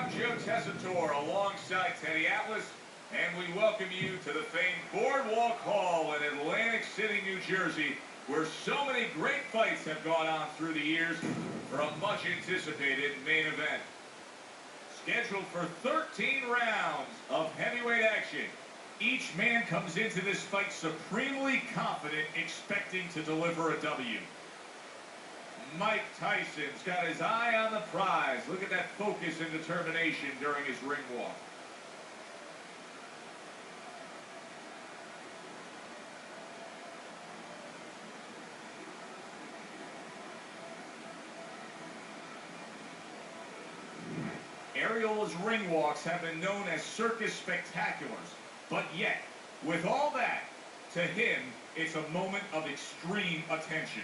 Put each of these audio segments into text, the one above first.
I'm Joe Tessitore alongside Teddy Atlas, and we welcome you to the famed Boardwalk Hall in Atlantic City, New Jersey, where so many great fights have gone on through the years for a much-anticipated main event. Scheduled for 13 rounds of heavyweight action, each man comes into this fight supremely confident, expecting to deliver a W. Mike Tyson's got his eye on the prize. Look at that focus and determination during his ring walk. Arreola's ring walks have been known as circus spectaculars, but yet, with all that, to him, it's a moment of extreme attention.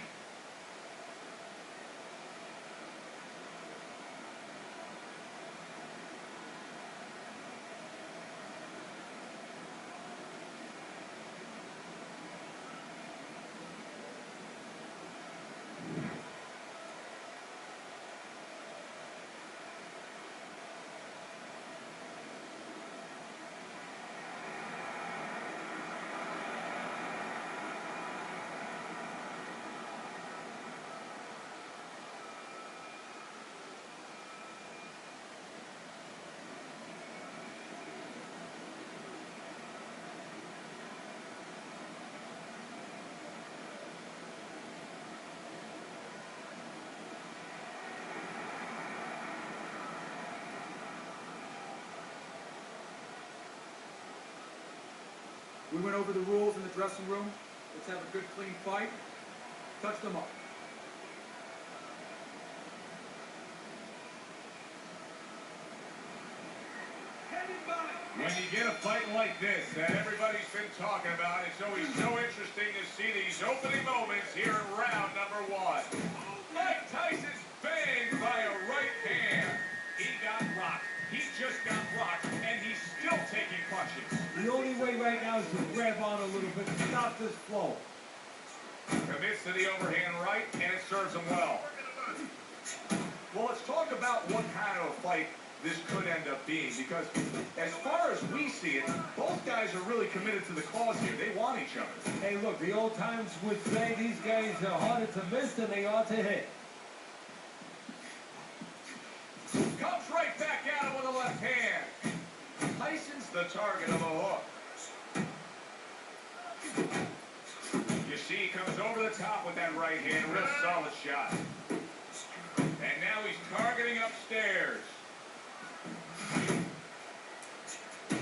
We went over the rules in the dressing room. Let's have a good, clean fight. Touch them up. When you get a fight like this that everybody's been talking about, it's always so interesting to see these opening moments here in round number one. Mike Tyson's banged by a right hand. He got rocked. He just got rocked, and he's still taking punches. The only way right now is to grab on a little bit to stop this flow. Commits to the overhand right, and it serves him well. Well, let's talk about what kind of a fight this could end up being, because as far as we see it, both guys are really committed to the cause here. They want each other. Hey, look, the old times would say these guys are harder to miss than they are to hit. Comes right back at him with a left hand. Tyson's the target of a hook. You see, he comes over the top with that right hand. Real solid shot. And now he's targeting upstairs.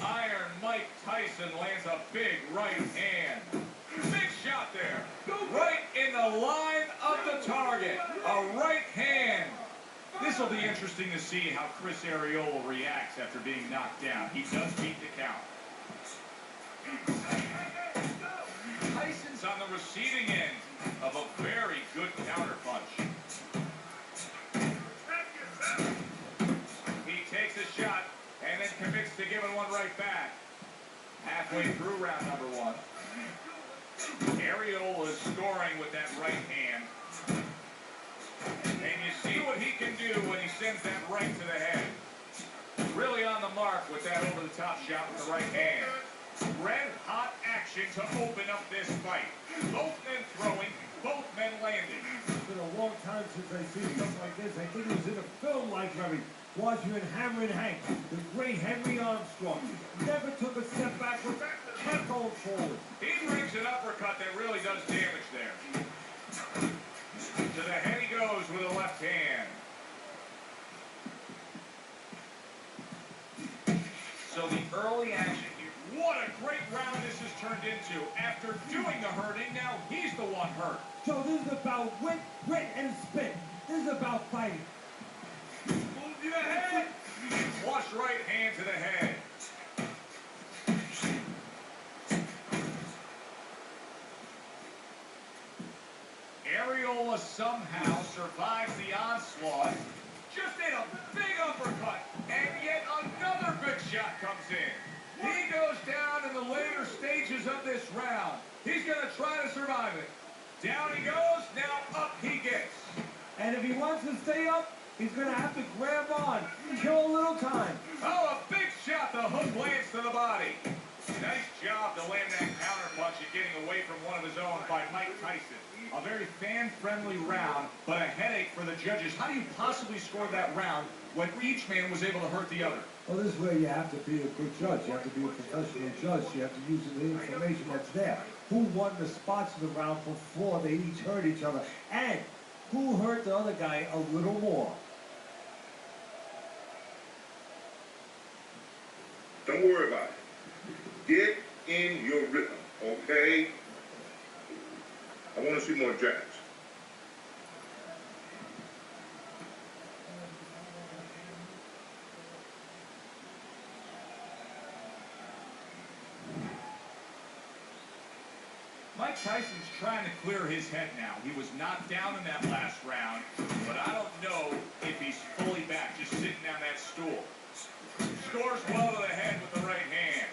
Iron Mike Tyson lands a big right hand. Big shot there. Right in the line of the target. A right hand. This will be interesting to see how Chris Arreola reacts after being knocked down. He does beat the count. Tyson's on the receiving end of a very good counter punch. He takes a shot and then commits to giving one right back. Halfway through round number one. Arreola is scoring with that right hand. And you see what he can do when he sends that right to the head. Really on the mark with that over-the-top shot with the right hand. Red-hot action to open up this fight. Both men throwing, both men landing. It's been a long time since I've seen something like this. I think it was in a film library. Watching Hammer and Hank, the great Henry Armstrong. Never took a step backward, kept going forward. He brings an uppercut that really does damage there. To the head he goes with a left hand. So the early action here. What a great round this has turned into. After doing the hurting, now he's the one hurt. So this is about wit, grit, and spit. This is about fighting. Move to the head. Flush right hand to the head. Arreola somehow survives the onslaught. Just did a big uppercut, and yet another big shot comes in. He goes down in the later stages of this round. He's going to try to survive it. Down he goes, now up he gets. And if he wants to stay up, he's going to have to grab on, kill Still a little time. Oh, a big shot. The hook lands to the body. Nice job to land that counterpunch and getting away from one of his own by Mike Tyson. A very fan-friendly round, but a headache for the judges. How do you possibly score that round when each man was able to hurt the other? Well, this is where you have to be a good judge. You have to be a professional judge. You have to use the information that's there. Who won the spots in the round before they each hurt each other? And who hurt the other guy a little more? Don't worry about it. Get in your rhythm, okay? I want to see more jabs. Mike Tyson's trying to clear his head now. He was knocked down in that last round, but I don't know if he's fully back, just sitting on that stool. Scores well to the head with the right hand.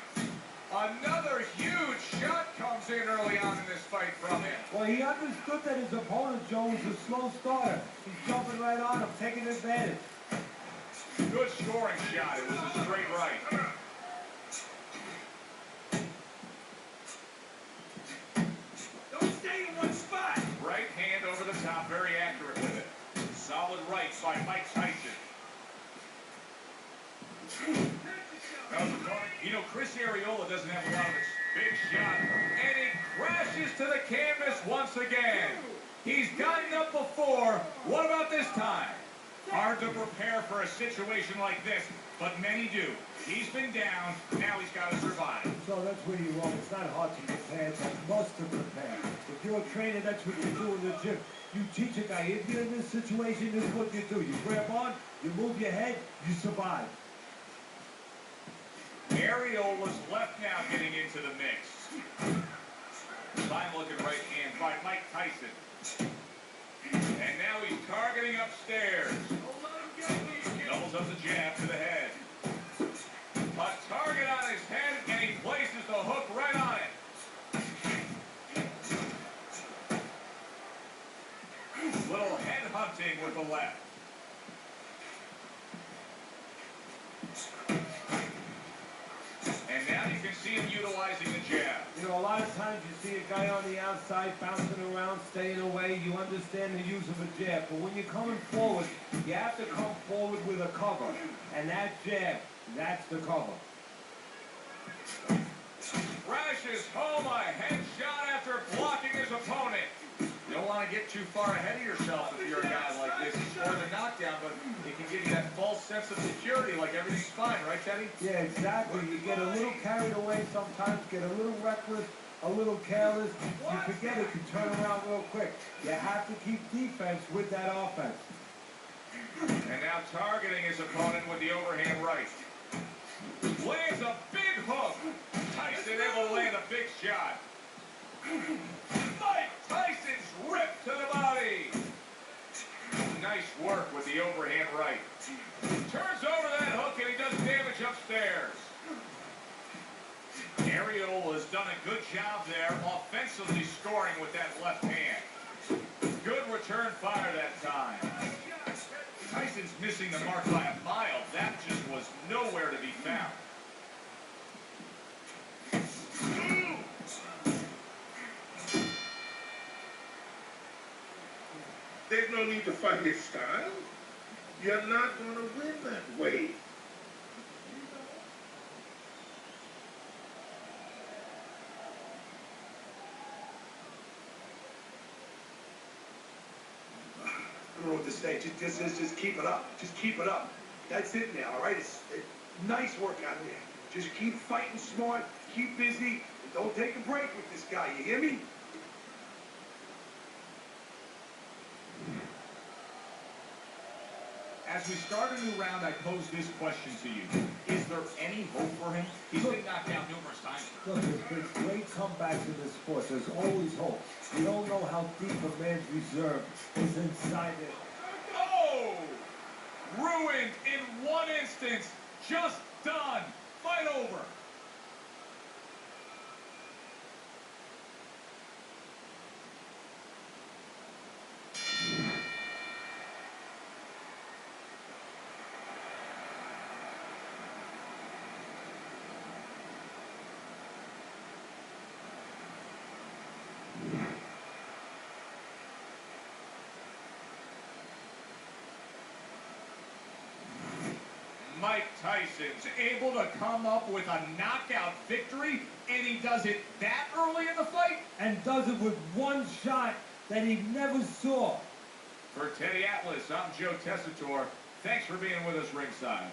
Another huge shot comes in early on in this fight from him. Well, he understood that his opponent, Joe, was a slow starter. He's jumping right on him, taking advantage. Good scoring shot. It was a straight right. Don't stay in one spot. Right hand over the top, very accurate with it. Solid rights by Mike Tyson. You know, Chris Arreola doesn't have a lot of this big shot, and he crashes to the canvas once again. He's gotten up before. What about this time? Hard to prepare for a situation like this, but many do. He's been down, now he's got to survive. So that's where you're wrong. It's not hard to prepare, it's a must to prepare. If you're a trainer, that's what you do in the gym. You teach a guy, if you're in this situation, this is what you do. You grab on, you move your head, you survive. Arreola's left now getting into the mix. Fine-looking right hand by Mike Tyson. And now he's targeting upstairs. Doubles up the jab to the head. A target on his head, and he places the hook right on it. Little head hunting with the left. And now you can see him utilizing the jab. You know, a lot of times you see a guy on the outside bouncing around, staying away. You understand the use of a jab. But when you're coming forward, you have to come forward with a cover. And that jab, that's the cover. Crashes home a headshot after blocking his opponent. You don't want to get too far ahead of yourself if you're a guy like this. You score the knockdown, but it can give you that false sense of security, like everything's fine, right, Teddy? Yeah, exactly. You get a little carried away sometimes, get a little reckless, a little careless. You forget it, you turn around real quick. You have to keep defense with that offense. And now targeting his opponent with the overhand right. Lands a big hook. Tyson able to land a big shot. Mike Tyson's ripped to the body. Nice work with the overhand right. Turns over that hook and he does damage upstairs. Arreola has done a good job there, offensively scoring with that left hand. Good return fire that time. Tyson's missing the mark by a mile. That just was nowhere to be found. There's no need to fight his style. You're not going to win that way. I don't know what to say. Just keep it up. Just keep it up. That's it now, all right? It's nice work out there. Just keep fighting smart, keep busy, and don't take a break with this guy. You hear me? As we start a new round, I pose this question to you. Is there any hope for him? He's been knocked down numerous times. Look, there's been great comebacks in this sport. There's always hope. You don't know how deep a man's reserve is inside it. Oh! Ruined in one instance. Just done. Fight over. Mike Tyson's able to come up with a knockout victory, and he does it that early in the fight? And does it with one shot that he never saw. For Teddy Atlas, I'm Joe Tessitore. Thanks for being with us ringside.